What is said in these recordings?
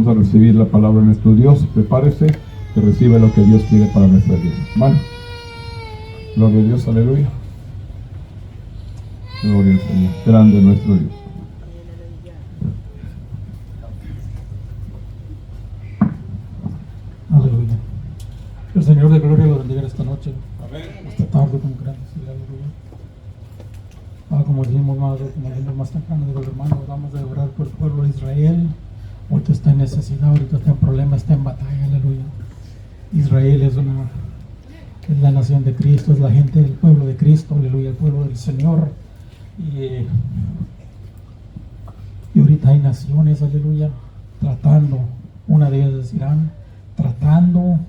Vamos a recibir la palabra de nuestro Dios. Prepárese, que recibe lo que Dios quiere para nuestra vida. Hermano, gloria a Dios, aleluya. Gloria al Señor, grande nuestro Dios. Aleluya. El Señor de gloria lo bendiga esta noche. Amén. Esta tarde, como quieran decirle, aleluya. Como dijimos más temprano, digo, hermano, vamos a orar por el pueblo de Israel. Ahorita está en necesidad, ahorita está en problema, está en batalla, aleluya. Israel es la nación de Cristo, es la gente del pueblo de Cristo, aleluya, el pueblo del Señor. Y ahorita hay naciones, aleluya, tratando, una de ellas es Irán, tratando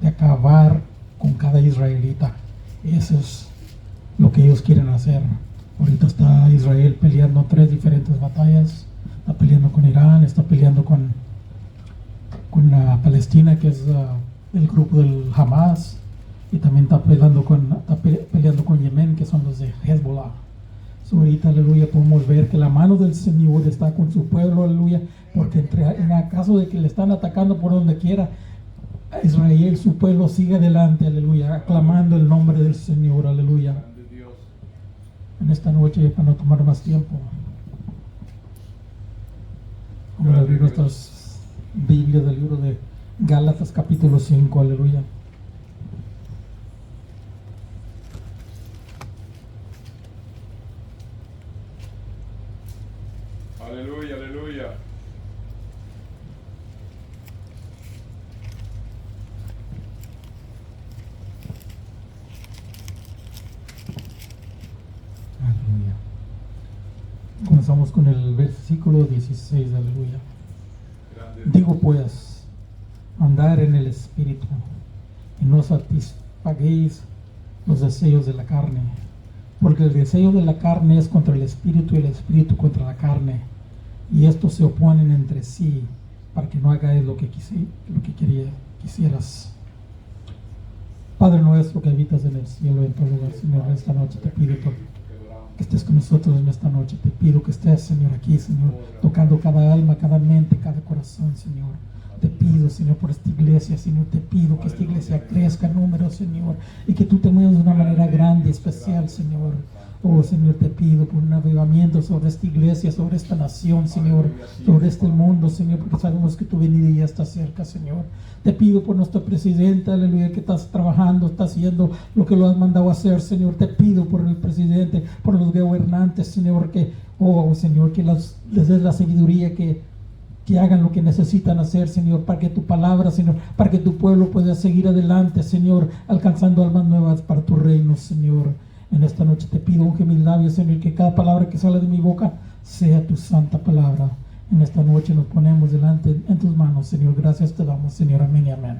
de acabar con cada israelita. Eso es lo que ellos quieren hacer. Ahorita está Israel peleando 3 diferentes batallas. Está peleando con Irán, está peleando con Palestina, que es el grupo del Hamas, y también está peleando con Yemen, que son los de Hezbollah. Ahorita, aleluya, podemos ver que la mano del Señor está con su pueblo, aleluya, porque en el caso de que le están atacando por donde quiera, Israel, su pueblo, sigue adelante, aleluya, aclamando el nombre del Señor, aleluya. En esta noche, para no tomar más tiempo, vamos a abrir nuestras Biblias del libro de Gálatas capítulo 5, aleluya. Aleluya, aleluya. Aleluya. Comenzamos con el versículo 16, aleluya. Digo pues, andar en el Espíritu y no satisfaguéis los deseos de la carne, porque el deseo de la carne es contra el Espíritu y el Espíritu contra la carne, y estos se oponen entre sí para que no hagáis lo que quisieras. Padre nuestro que habitas en el cielo, en todo lugar, Señor, esta noche te pido que estés con nosotros en esta noche. Te pido que estés, Señor, aquí, Señor, tocando cada alma, cada mente, cada corazón, Señor. Te pido, Señor, por esta iglesia, Señor, te pido que esta iglesia crezca en número, Señor, y que tú te muevas de una manera grande, especial, Señor. Oh, Señor, te pido por un avivamiento sobre esta iglesia, sobre esta nación, Señor, sobre este mundo, Señor, porque sabemos que tu venida ya está cerca, Señor. Te pido por nuestro presidente, aleluya, que estás trabajando, estás haciendo lo que lo has mandado a hacer, Señor. Te pido por el presidente, por los gobernantes, Señor, que, oh, Señor, que les des la sabiduría, que hagan lo que necesitan hacer, Señor, para que tu palabra, Señor, para que tu pueblo pueda seguir adelante, Señor, alcanzando almas nuevas para tu reino, Señor. En esta noche te pido, unge mis labios, Señor, que cada palabra que sale de mi boca sea tu santa palabra. En esta noche nos ponemos delante en tus manos, Señor. Gracias te damos, Señor. Amén y amén.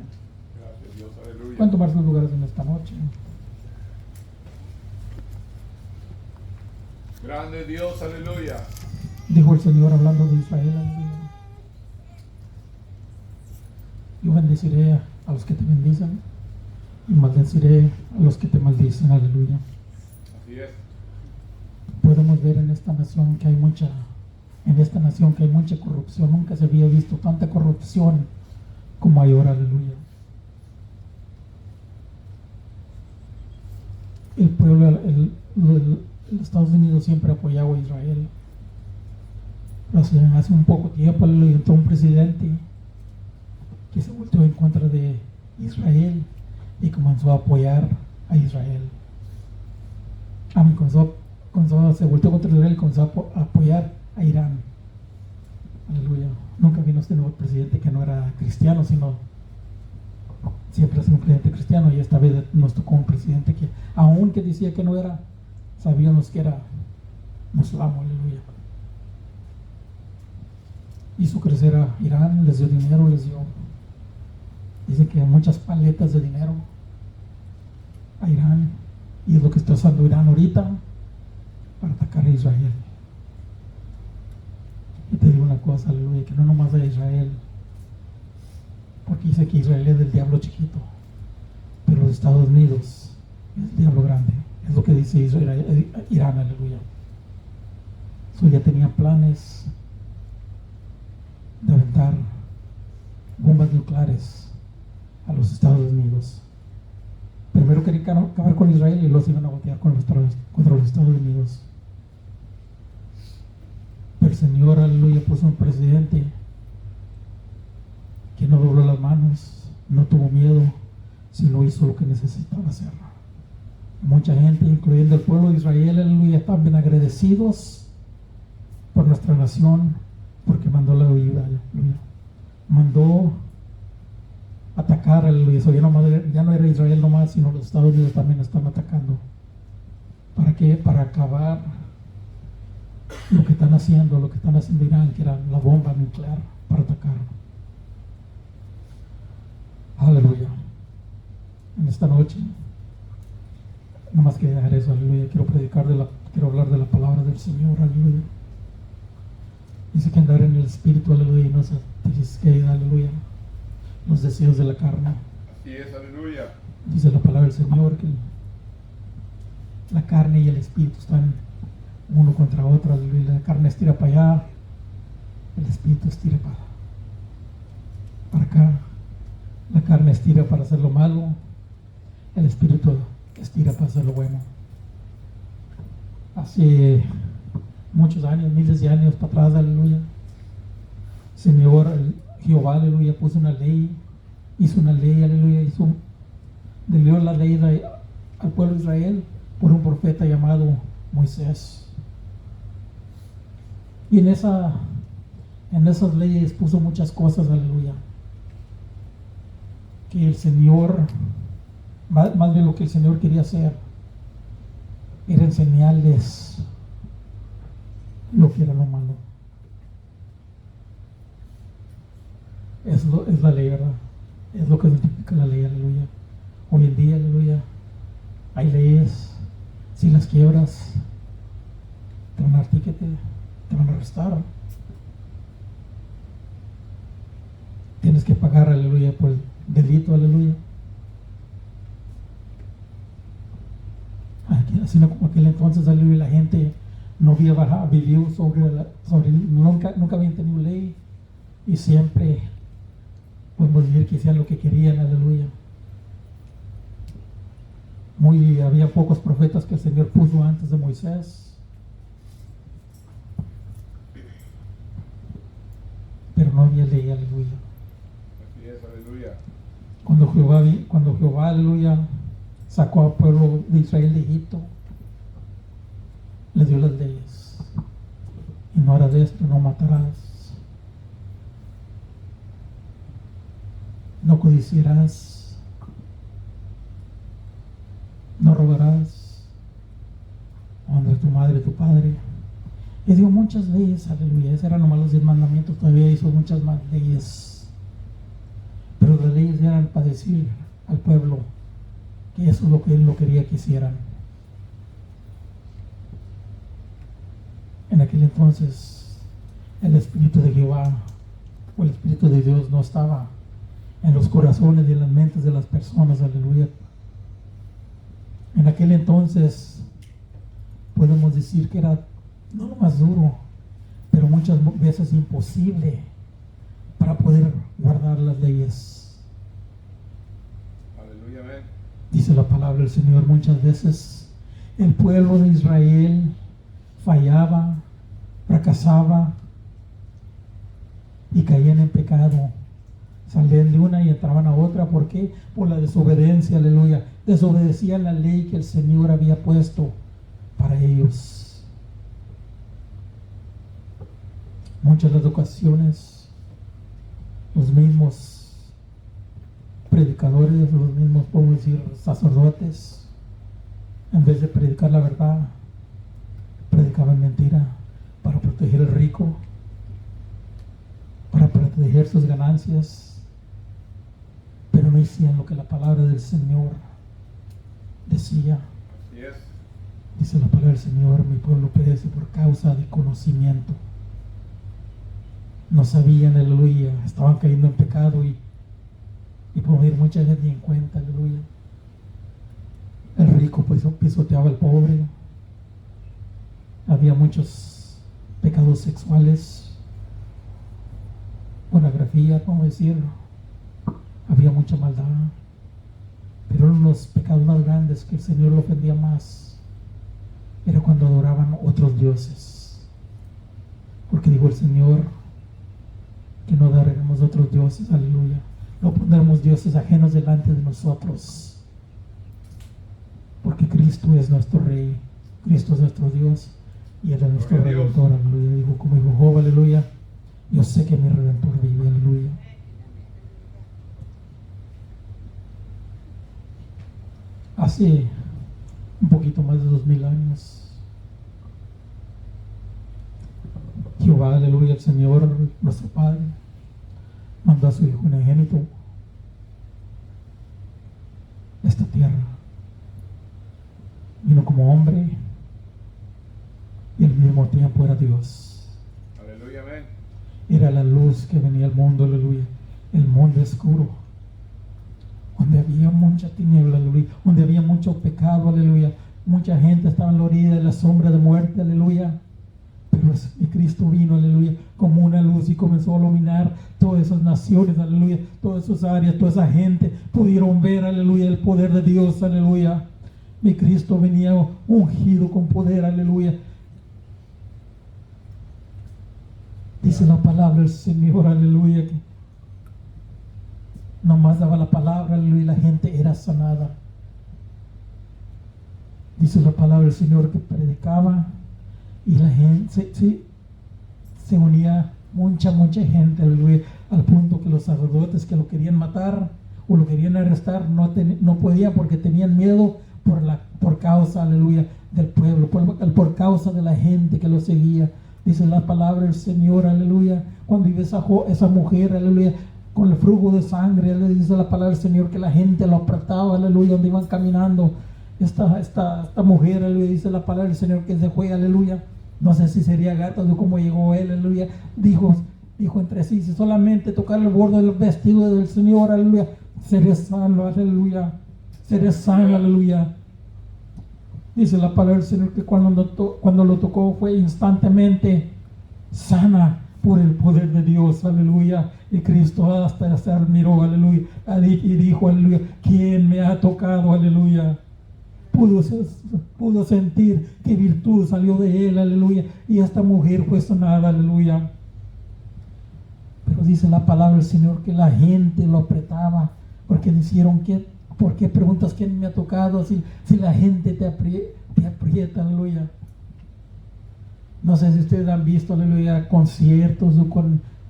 Gracias, Dios, aleluya. ¿Pueden tomar sus lugares en esta noche? Grande Dios, aleluya. Dijo el Señor hablando de Israel, aleluya. Yo bendeciré a los que te bendicen y maldeciré a los que te maldicen, aleluya. Así es. Podemos ver en esta nación que hay mucha corrupción. Nunca se había visto tanta corrupción como hay ahora, aleluya. El pueblo, los Estados Unidos siempre ha apoyado a Israel. Hace un poco tiempo le entró un presidente que se volteó en contra de Israel y comenzó a apoyar a Israel. Se volteó contra Israel y comenzó a apoyar a Irán. Aleluya. Nunca vino este nuevo presidente que no era cristiano, sino siempre ha sido un presidente cristiano, y esta vez nos tocó un presidente que, aunque decía que no era, sabíamos que era musulmán, aleluya. Hizo crecer a Irán, les dio dinero, dicen que muchas paletas de dinero a Irán, y es lo que está usando Irán ahorita para atacar a Israel. Y te digo una cosa, aleluya, que no nomás a Israel, porque dice que Israel es del diablo chiquito, pero los Estados Unidos es el diablo grande. Es lo que dice Irán, aleluya. Ya tenía planes de aventar nucleares a los Estados Unidos. Primero querían acabar con Israel y luego se iban a voltear contra los Estados Unidos. Pero el Señor, aleluya, puso un presidente que no dobló las manos, no tuvo miedo, sino hizo lo que necesitaba hacer. Mucha gente, incluyendo el pueblo de Israel, aleluya, están bien agradecidos por nuestra nación, porque mandó la ayuda, aleluya. Mandó atacar, aleluya. Ya no era Israel nomás, sino los Estados Unidos también están atacando. ¿Para qué? Para acabar lo que están haciendo Irán, que era la bomba nuclear, para atacar. Aleluya. En esta noche, no más que dejar eso, aleluya, quiero hablar de la palabra del Señor, aleluya. Dice que andar en el Espíritu, aleluya, y no satisfacer, aleluya, los deseos de la carne. Así es, aleluya. Dice la palabra del Señor que la carne y el Espíritu están uno contra otro, aleluya. La carne estira para allá, el Espíritu estira para acá. La carne estira para hacer lo malo, el Espíritu estira para hacer lo bueno. Hace muchos años, miles de años para atrás, aleluya, Señor, Jehová, aleluya, puso una ley, hizo una ley, aleluya, dio la ley al pueblo de Israel por un profeta llamado Moisés. Y en esas leyes puso muchas cosas, aleluya, que el Señor, más bien lo que el Señor quería hacer, era enseñarles lo que era lo malo. Es la ley, ¿verdad? Es lo que significa la ley, aleluya. Hoy en día, aleluya, hay leyes, si las quiebras, te van a dar ticket, te van a arrestar. Tienes que pagar, aleluya, por el delito, aleluya. Así no como aquel entonces, aleluya, la gente no había vivido nunca habían tenido ley, y siempre podemos decir que hacían lo que querían, aleluya. Había pocos profetas que el Señor puso antes de Moisés, pero no había ley, aleluya. Así es, aleluya. Cuando Jehová, aleluya, sacó al pueblo de Israel de Egipto, les dio las leyes: y no harás esto, no matarás, no codiciarás, no robarás, honra a tu madre y tu padre. Y dio muchas leyes, aleluya. Esos eran nomás los 10 mandamientos, todavía hizo muchas más leyes, pero las leyes eran para decir al pueblo que eso es lo que él no quería que hicieran. En aquel entonces el Espíritu de Jehová o el Espíritu de Dios no estaba en los corazones y en las mentes de las personas, aleluya. En aquel entonces podemos decir que era no lo más duro, pero muchas veces imposible para poder guardar las leyes. Aleluya, amén. Dice la palabra del Señor, muchas veces el pueblo de Israel fallaba, fracasaba y caían en pecado. Salían de una y entraban a otra. ¿Por qué? Por la desobediencia, aleluya. Desobedecían la ley que el Señor había puesto para ellos. Muchas de las ocasiones los mismos predicadores, los mismos, podemos decir, sacerdotes, en vez de predicar la verdad, predicaban mentira para proteger al rico, para proteger sus ganancias, pero no hacían lo que la palabra del Señor decía. Así es. Dice la palabra del Señor: mi pueblo perece por causa de conocimiento. No sabían, aleluya, estaban cayendo en pecado y por ir mucha gente ni en cuenta, aleluya. El rico pues pisoteaba al pobre. Había muchos pecados sexuales, pornografía, ¿cómo decirlo? había mucha maldad, pero uno de los pecados más grandes que el Señor lo ofendía más era cuando adoraban otros dioses, porque dijo el Señor que no adoremos otros dioses, aleluya, no pondremos dioses ajenos delante de nosotros, porque Cristo es nuestro Rey, Cristo es nuestro Dios y Él es nuestro Redentor, aleluya. Dijo como dijo Job, aleluya, yo sé que mi Redentor vive, aleluya. Hace un poquito más de 2000 años, Jehová, aleluya, el Señor, nuestro Padre, mandó a su Hijo unigénito a esta tierra. Vino como hombre y al mismo tiempo era Dios. Aleluya, amén. Era la luz que venía al mundo, aleluya. El mundo oscuro, donde había mucha tiniebla, aleluya, donde había mucho pecado, aleluya. Mucha gente estaba en la orilla de la sombra de muerte, aleluya. Pero Cristo vino, aleluya, como una luz y comenzó a iluminar todas esas naciones, aleluya, todas esas áreas, toda esa gente pudieron ver, aleluya, el poder de Dios, aleluya. Mi Cristo venía ungido con poder, aleluya. Dice la palabra del Señor, aleluya, que nomás daba la palabra, aleluya, y la gente era sanada. Dice la palabra del Señor que predicaba y la gente se unía mucha gente, aleluya, al punto que los sacerdotes que lo querían matar o lo querían arrestar no podían porque tenían miedo por causa, aleluya, del pueblo, por causa de la gente que lo seguía. Dice la palabra del Señor, aleluya, cuando iba esa mujer, aleluya, con el flujo de sangre, aleluya, dice la palabra del Señor que la gente lo apretaba, aleluya, donde iban caminando. Esta mujer, aleluya, dice la palabra del Señor que se fue, aleluya, no sé si sería gata o cómo llegó él, aleluya, dijo entre sí, si solamente tocar el borde del vestido del Señor, aleluya, seré sano, aleluya, seré sano, aleluya. Dice la palabra del Señor que cuando lo tocó fue instantáneamente sana por el poder de Dios, aleluya. Y Cristo hasta se admiró, aleluya, y dijo, aleluya, ¿quién me ha tocado, aleluya? Pudo sentir que virtud salió de él, aleluya, y esta mujer fue sanada, aleluya. Pero dice la palabra del Señor que la gente lo apretaba, porque dijeron que, ¿por qué preguntas quién me ha tocado si la gente te aprieta, aleluya? No sé si ustedes han visto, aleluya, conciertos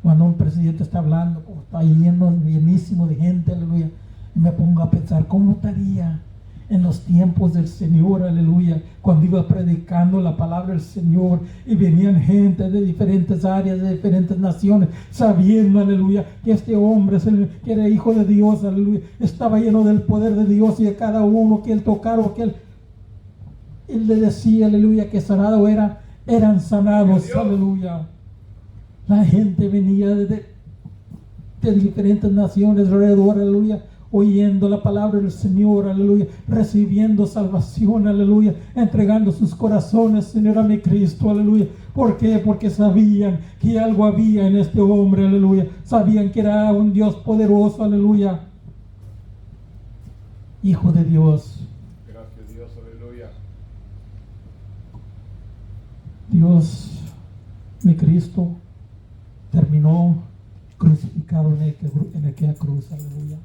cuando un presidente está hablando, como está llenísimo de gente, aleluya, y me pongo a pensar, ¿cómo estaría en los tiempos del Señor, aleluya, cuando iba predicando la palabra del Señor y venían gente de diferentes áreas, de diferentes naciones, sabiendo, aleluya, que este hombre que era hijo de Dios, aleluya, estaba lleno del poder de Dios, y a cada uno que él tocara o que él le decía, aleluya, que sanado eran sanados, aleluya. La gente venía de diferentes naciones alrededor, aleluya, oyendo la palabra del Señor, aleluya, recibiendo salvación, aleluya, entregando sus corazones, Señor, a mi Cristo, aleluya. ¿Por qué? Porque sabían que algo había en este hombre, aleluya. Sabían que era un Dios poderoso, aleluya. Hijo de Dios. Gracias, Dios, aleluya. Dios, mi Cristo, terminó crucificado en aquella cruz, aleluya.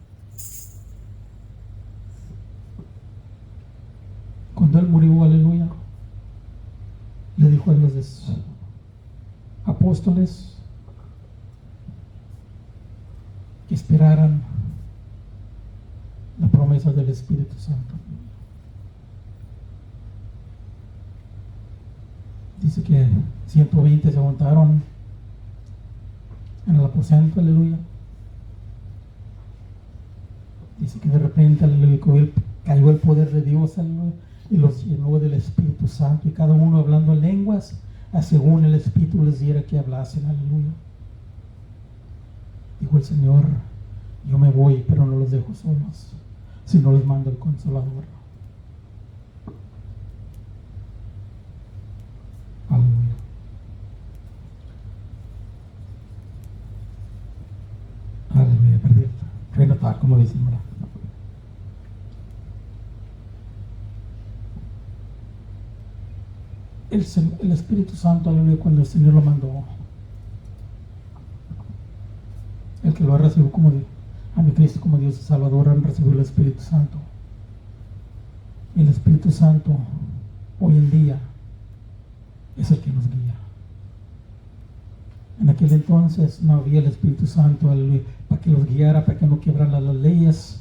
Cuando Él murió, aleluya, le dijo a los apóstoles que esperaran la promesa del Espíritu Santo. Dice que 120 se aguantaron en el aposento, aleluya. Dice que de repente, aleluya, cayó el poder de Dios, aleluya, y los llenó del Espíritu Santo, y cada uno hablando en lenguas, según el Espíritu les diera que hablasen, aleluya. Dijo el Señor, yo me voy, pero no los dejo solos, sino les mando el Consolador. Aleluya. Aleluya, reino tal, como dicen, ¿verdad? El Espíritu Santo, aleluya, cuando el Señor lo mandó, el que lo ha recibido como a mi Cristo como Dios y Salvador han recibido el Espíritu Santo. Y el Espíritu Santo hoy en día es el que nos guía. En aquel entonces no había el Espíritu Santo, aleluya, para que los guiara, para que no quebraran las leyes.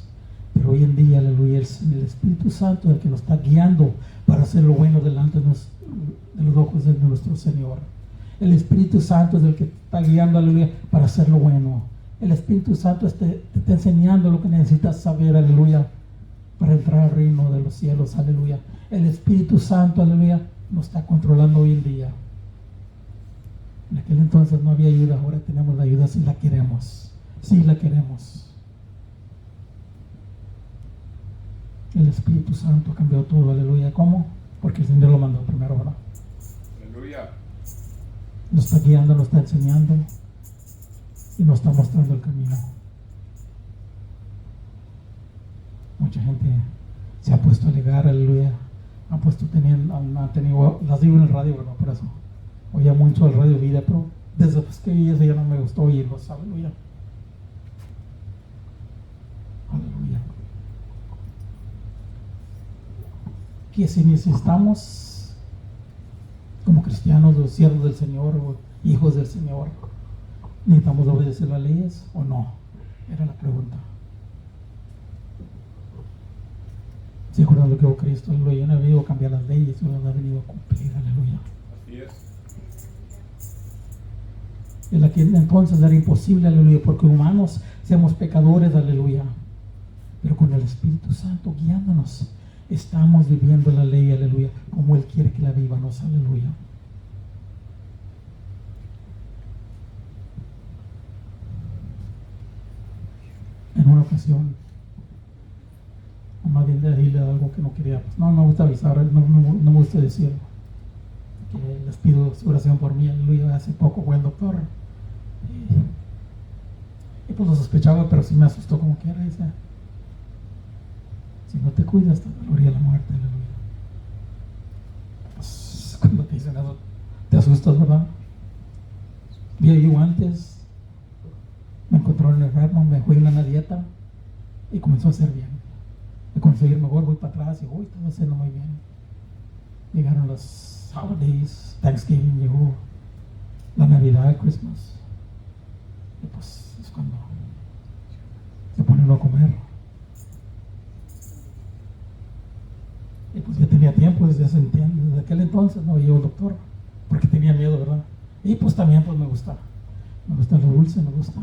Pero hoy en día, aleluya, el Espíritu Santo es el que nos está guiando para hacer lo bueno delante de los ojos de nuestro Señor. El Espíritu Santo es el que está guiando, aleluya, para hacer lo bueno. El Espíritu Santo te está enseñando lo que necesitas saber, aleluya, para entrar al reino de los cielos, aleluya. El Espíritu Santo, aleluya, nos está controlando hoy en día. En aquel entonces no había ayuda, ahora tenemos la ayuda si la queremos. Si la queremos. El Espíritu Santo ha cambiado todo, aleluya. ¿Cómo? Porque el Señor lo mandó primero, ¿verdad? Aleluya. Nos está guiando, nos está enseñando y nos está mostrando el camino. Mucha gente se ha puesto a alegar, aleluya. Han tenido, las digo en el radio, ¿verdad? Por eso. Oía mucho el Radio Vida, pero desde que vi eso ya no me gustó oírlos, aleluya. Aleluya. Que si necesitamos, como cristianos o siervos del Señor o hijos del Señor, ¿necesitamos obedecer las leyes o no? Era la pregunta. ¿Se acuerdan lo que dijo Cristo? Aleluya. Yo no he venido a cambiar las leyes, yo las he venido a cumplir, aleluya. Así es. En la que entonces era imposible, aleluya, porque humanos somos pecadores, aleluya. Pero con el Espíritu Santo guiándonos, estamos viviendo la ley, aleluya, como Él quiere que la vivamos, aleluya. En una ocasión, o más bien de decirle algo que no quería, pues no me gusta avisar, no me gusta decir que les pido oración por mí, aleluya. Hace poco fue el doctor y pues lo sospechaba, pero sí me asustó como quiera. Dice: si no te cuidas te doloría la muerte, aleluya. Pues cuando te dicen eso te asustas, ¿verdad? Yo antes me encontraron enfermo, me fui a una dieta y comenzó a hacer bien. De conseguir mejor, voy para atrás y uy, estaba haciendo muy bien. Llegaron los holidays, Thanksgiving, llegó la Navidad, Christmas. Y pues es cuando se pone uno a comer. Y pues ya tenía tiempo desde aquel entonces, no veía un doctor, porque tenía miedo, ¿verdad? Y pues también pues me gusta lo dulce, me gusta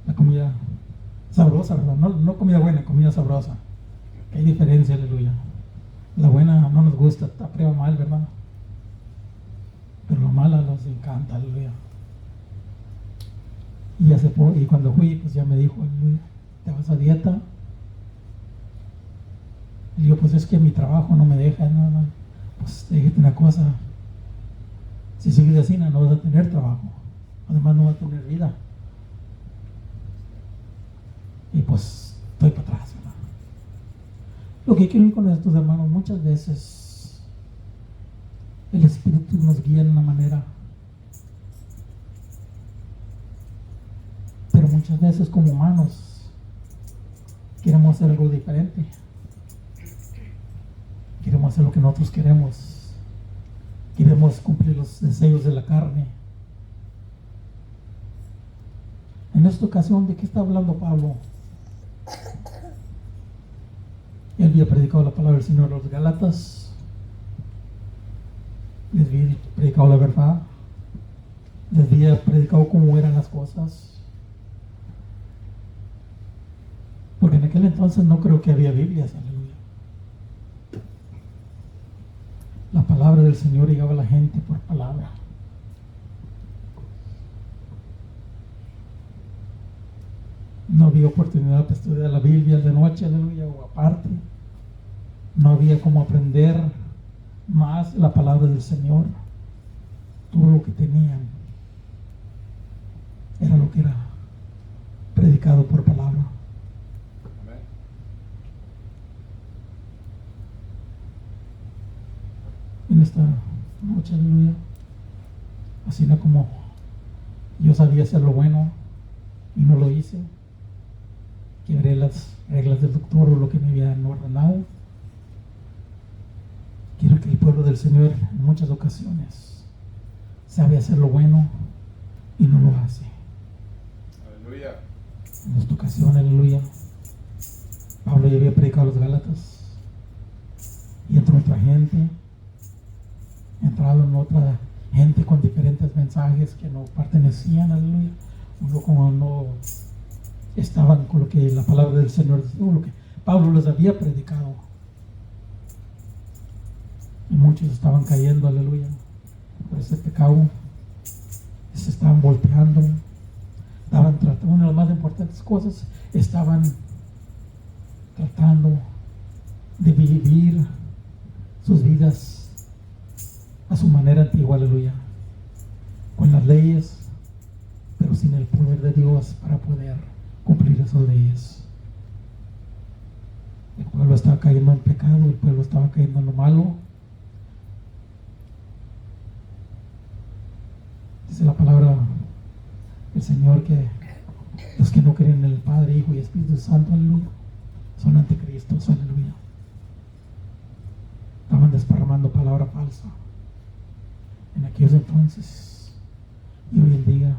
la comida sabrosa, ¿verdad? No comida buena, comida sabrosa. Hay diferencia, aleluya. La buena no nos gusta, está prueba mal, ¿verdad? Pero la mala nos encanta, aleluya. Y cuando fui, pues ya me dijo, aleluya, ¿te vas a dieta? Y digo, pues es que mi trabajo no me deja, no. Pues déjate una cosa, si sigues así no vas a tener trabajo, además no vas a tener vida. Y pues estoy para atrás, ¿verdad? Lo que quiero ir con estos hermanos, muchas veces el Espíritu nos guía de una manera, pero muchas veces como humanos queremos hacer algo diferente. Queremos hacer lo que nosotros queremos. Queremos cumplir los deseos de la carne. En esta ocasión, ¿de qué está hablando Pablo? Él había predicado la palabra del Señor a los Gálatas. Les había predicado la verdad. Les había predicado cómo eran las cosas. Porque en aquel entonces no creo que había Biblias, aleluya. La palabra del Señor llegaba a la gente por palabra. No había oportunidad para estudiar la Biblia de noche, aleluya, o aparte. No había cómo aprender más la palabra del Señor. Todo lo que tenían era lo que era predicado por palabra. esta noche, aleluya. Así no como yo sabía hacer lo bueno y no lo hice. Quebré las reglas del doctor o lo que me habían ordenado. Quiero que el pueblo del Señor en muchas ocasiones sabe hacer lo bueno y no lo hace. Aleluya. En esta ocasión, aleluya, Pablo ya había predicado a los Gálatas y entró otra gente, entraron otra gente con diferentes mensajes que no pertenecían, aleluya, uno como no estaban con lo que la palabra del Señor decía, lo que Pablo les había predicado, y muchos estaban cayendo, aleluya, por ese pecado, se estaban volteando, estaban tratando, una de las más importantes cosas, estaban tratando de vivir sus vidas a su manera antigua, aleluya, con las leyes, pero sin el poder de Dios para poder cumplir esas leyes. El pueblo estaba cayendo en pecado, el pueblo estaba cayendo en lo malo. Dice la palabra del Señor que los que no creen en el Padre, Hijo y Espíritu Santo, aleluya, son anticristos, aleluya. Estaban desparramando palabra falsa en aquellos entonces y hoy en día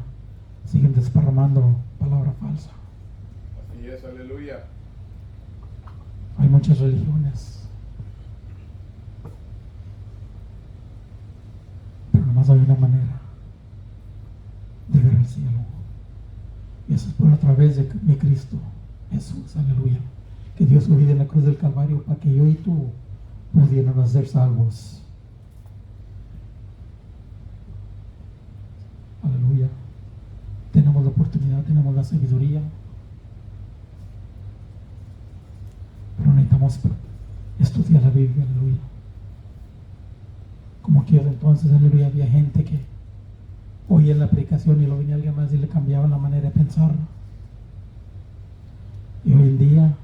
siguen desparramando palabra falsa. Así es, aleluya. Hay muchas religiones, pero nomás hay una manera de ver el cielo, y eso es por a través de mi Cristo Jesús, aleluya, que Dios su vida en la cruz del Calvario para que yo y tú pudiéramos ser salvos. Aleluya. Tenemos la oportunidad, tenemos la sabiduría, pero necesitamos estudiar la Biblia, aleluya. Como que entonces, aleluya, había gente que oía la predicación y lo venía alguien más y le cambiaba la manera de pensar. Y hoy en día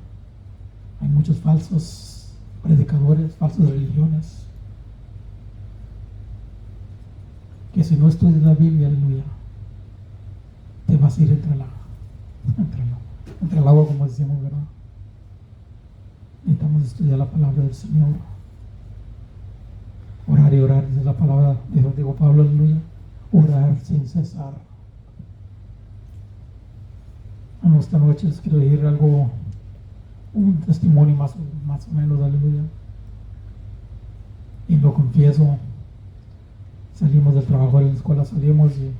hay muchos falsos predicadores, falsas religiones, que si no estudias la Biblia, aleluya, te vas a ir entre el agua, como decimos, ¿verdad? Necesitamos estudiar la palabra del Señor, orar y orar, dice la palabra de Dios, digo Pablo, aleluya, orar sin cesar. En esta noche les quiero decir algo, un testimonio más o menos, aleluya, y lo confieso. Salimos del trabajo de la escuela, salimos y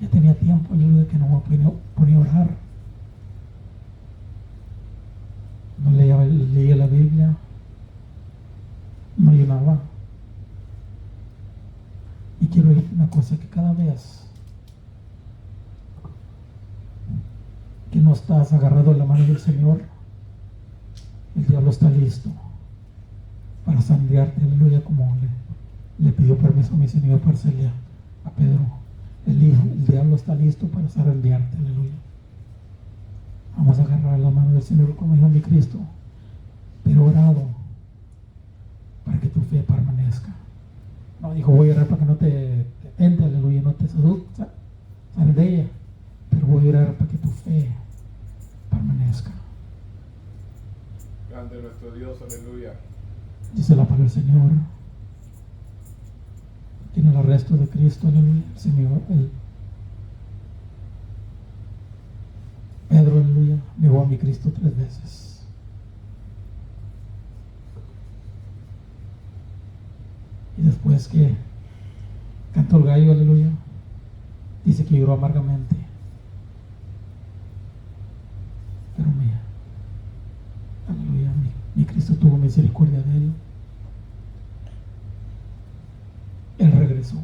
ya tenía tiempo, aleluya, que no me ponía a orar. No leía la Biblia, no ayunaba. Y quiero decir una cosa, que cada vez que no estás agarrado en la mano del Señor, el diablo está listo para sangriarte, aleluya, como le pidió permiso a mi Señor para hacerle a Pedro. El diablo está listo para zarandearte, aleluya. Vamos a agarrar la mano del Señor como dijo mi Cristo, pero orado para que tu fe permanezca. No dijo voy a orar para que no te tente, aleluya, no te seduzca, sale de ella, pero voy a orar para que tu fe permanezca. Grande nuestro Dios, aleluya. Dice la palabra del Señor que en el arresto de Cristo, aleluya, el Señor, Pedro, aleluya, negó a mi Cristo 3 veces. Y después que cantó el gallo, aleluya, dice que lloró amargamente. Pero mira, aleluya, mi Cristo tuvo misericordia de él. Él regresó.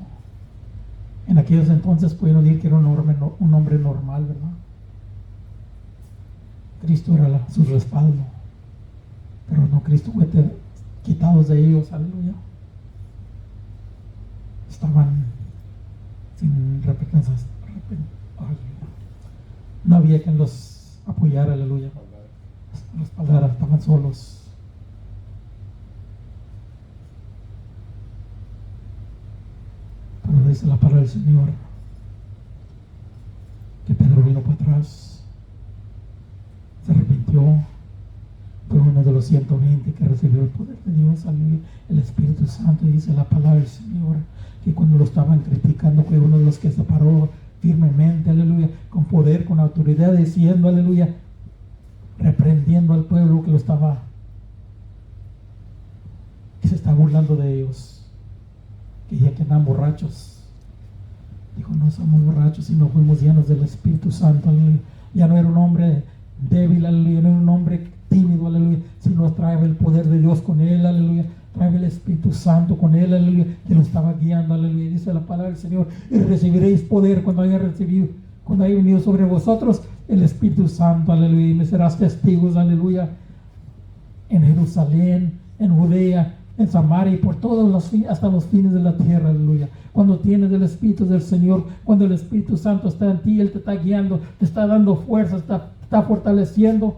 En aquellos entonces pudieron decir que era un hombre normal, ¿verdad? Cristo era su respaldo, pero no, Cristo fue quitados de ellos, aleluya. Estaban sin representantes, no había quien los apoyara, aleluya, los respaldara, estaban solos. dice la palabra del Señor que Pedro vino para atrás, se arrepintió, fue uno de los 120 que recibió el poder de Dios, aleluya, el Espíritu Santo. Y dice la palabra del Señor que cuando lo estaban criticando fue uno de los que se paró firmemente, aleluya, con poder, con autoridad, diciendo, aleluya, reprendiendo al pueblo que lo estaba, que se está burlando de ellos, que ya que andan borrachos. Dijo, no somos borrachos, sino fuimos llenos del Espíritu Santo, aleluya. Ya no era un hombre débil, aleluya, no era un hombre tímido, aleluya, sino trae el poder de Dios con él, aleluya, trae el Espíritu Santo con él, aleluya, que lo estaba guiando, aleluya. Dice la palabra del Señor, y recibiréis poder cuando haya venido sobre vosotros el Espíritu Santo, aleluya, y me serás testigos, aleluya, en Jerusalén, en Judea, en Samaria y por todos los hasta los fines de la tierra, aleluya. Cuando tienes el Espíritu del Señor, cuando el Espíritu Santo está en ti, Él te está guiando, te está dando fuerza, está fortaleciendo,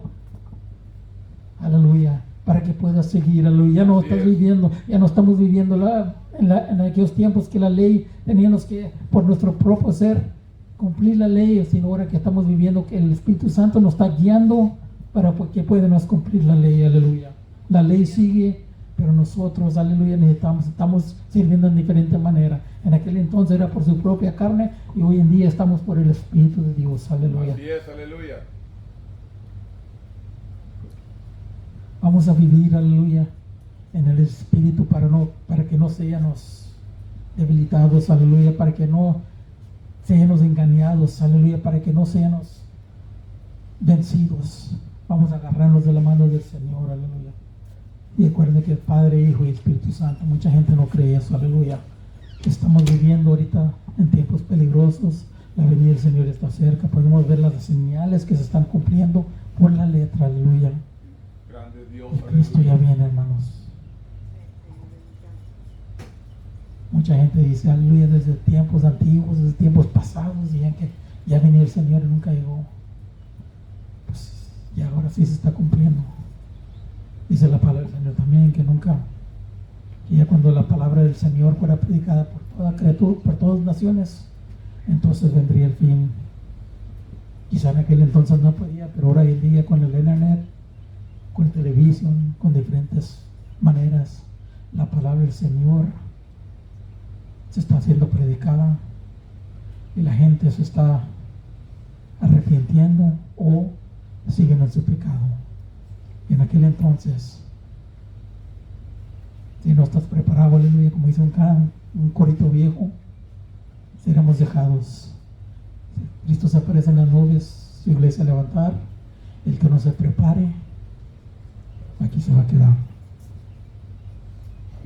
aleluya, para que puedas seguir, aleluya. Ya no estamos viviendo en aquellos tiempos que la ley teníamos que, por nuestro propio ser, cumplir la ley, sino ahora que estamos viviendo que el Espíritu Santo nos está guiando para que podamos cumplir la ley, aleluya. La ley sigue, pero nosotros, aleluya, estamos sirviendo en diferente manera. En aquel entonces era por su propia carne y hoy en día estamos por el Espíritu de Dios, aleluya. Así es, aleluya. Vamos a vivir, aleluya, en el Espíritu para que no seamos debilitados, aleluya, para que no seamos engañados, aleluya, para que no seamos vencidos. Vamos a agarrarnos de la mano del Señor, aleluya. Y recuerden que el Padre, Hijo y Espíritu Santo, mucha gente no cree eso, aleluya. Estamos viviendo ahorita en tiempos peligrosos, la venida del Señor está cerca, podemos ver las señales que se están cumpliendo por la letra, aleluya. Grande Dios, Cristo ya viene, hermanos. Mucha gente dice, aleluya, desde tiempos antiguos, desde tiempos pasados, decían que ya venía el Señor y nunca llegó. Pues y ahora sí se está cumpliendo. Dice la palabra del Señor también que ya cuando la palabra del Señor fuera predicada por toda criatura, por todas las naciones, entonces vendría el fin. Quizá en aquel entonces no podía, pero ahora en día con el internet, con televisión, con diferentes maneras, la palabra del Señor se está haciendo predicada y la gente se está arrepintiendo o siguen en su pecado. Y en aquel entonces, si no estás preparado, aleluya, como dice un corito viejo, seremos dejados. Cristo se aparece en las nubes, su iglesia a levantar. El que no se prepare, aquí se va a quedar.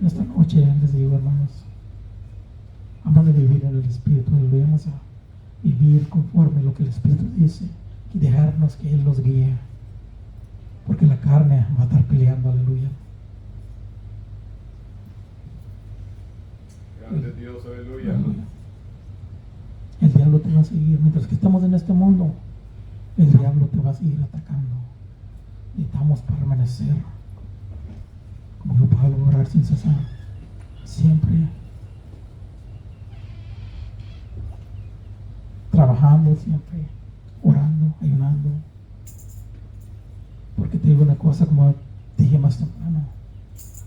En esta noche les digo, hermanos, vamos a vivir en el Espíritu, aleluya, vamos a vivir conforme a lo que el Espíritu dice y dejarnos que Él los guíe, porque la carne va a estar peleando, aleluya. grande Dios, aleluya. Aleluya. El diablo te va a seguir, mientras que estamos en este mundo, el diablo te va a seguir atacando. Necesitamos permanecer, como dijo Pablo, orar sin cesar, siempre trabajando, siempre orando, ayunando. Porque te digo una cosa, como dije más temprano,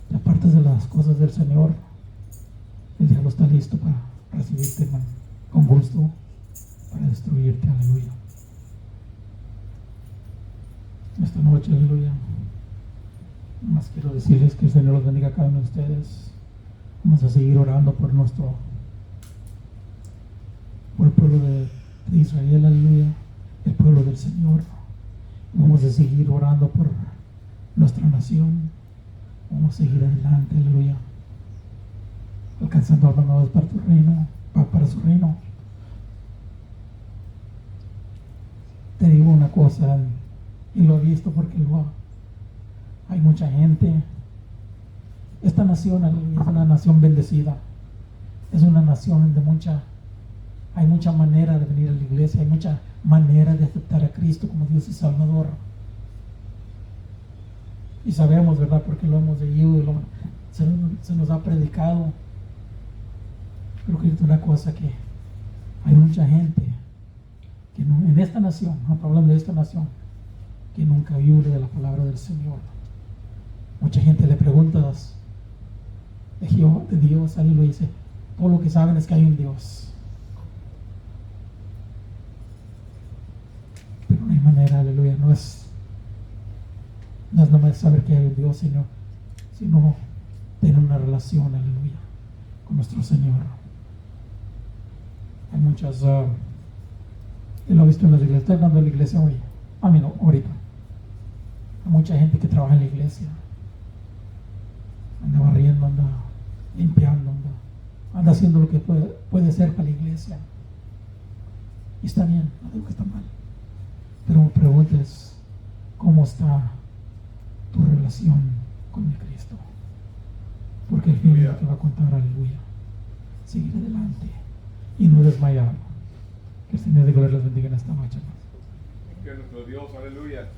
te apartes de las cosas del Señor, el diablo está listo para recibirte con gusto, para destruirte, aleluya. Esta noche, aleluya, más quiero decirles que el Señor los bendiga a cada uno de ustedes. Vamos a seguir orando por el pueblo de Israel, aleluya, el pueblo del Señor. Vamos a seguir orando por nuestra nación. Vamos a seguir adelante, aleluya, alcanzando almas nuevas para tu reino, para su reino. Te digo una cosa, y lo he visto porque hay mucha gente. Esta nación, aleluya, es una nación bendecida. Es una nación hay mucha manera de venir a la iglesia, hay mucha manera de aceptar a Cristo como Dios y Salvador. Y sabemos, ¿verdad? Porque lo hemos leído y se nos ha predicado. Pero quiero decirte una cosa, que hay mucha gente que no, en esta nación, no hablando de esta nación, que nunca vive de la palabra del Señor. Mucha gente le preguntas de Jehová, de Dios, alguien lo dice, todo lo que saben es que hay un Dios. Pero no hay manera, aleluya, no es nomás saber que hay un Dios, sino tener una relación, aleluya, con nuestro Señor. Hay muchas, yo lo he visto en las iglesias, estoy hablando de la iglesia hoy, no, ahorita. Hay mucha gente que trabaja en la iglesia, anda barriendo, anda limpiando, anda haciendo lo que puede ser para la iglesia. Y está bien, no digo que está mal. Pero mi pregunta es, ¿cómo está tu relación con el Cristo? Porque el fin es lo que va a contar, aleluya. Seguir adelante y no desmayar. Que el Señor de gloria les bendiga en esta noche. Que nuestro Dios, aleluya,